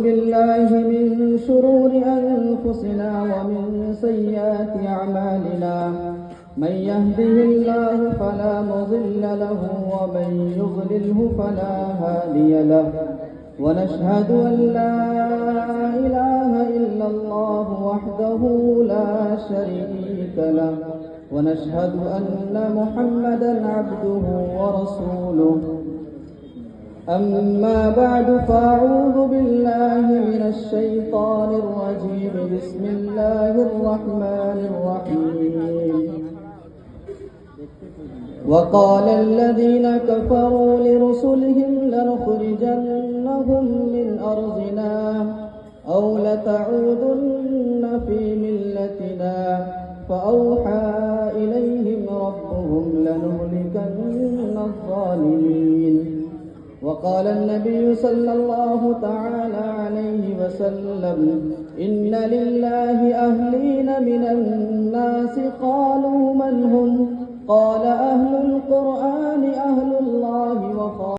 بالله من شرور أنفسنا ومن سيئات أعمالنا من يهده الله فلا مضل له ومن يضلله فلا هادي له ونشهد أن لا إله إلا الله وحده لا شريك له ونشهد أن محمدا عبده ورسوله أما بعد فأعوذ بالله من الشيطان الرجيم بسم الله الرحمن الرحيم وقال الذين كفروا لرسلهم لنخرجنهم من أرضنا أو لتعودن في ملتنا فأوحى إليهم ربهم لنهلكن الظالمين وقال النبي صلى الله تعالى عليه وسلم إن لله أهلين من الناس قالوا من هم قال أهل القرآن أهل الله وقال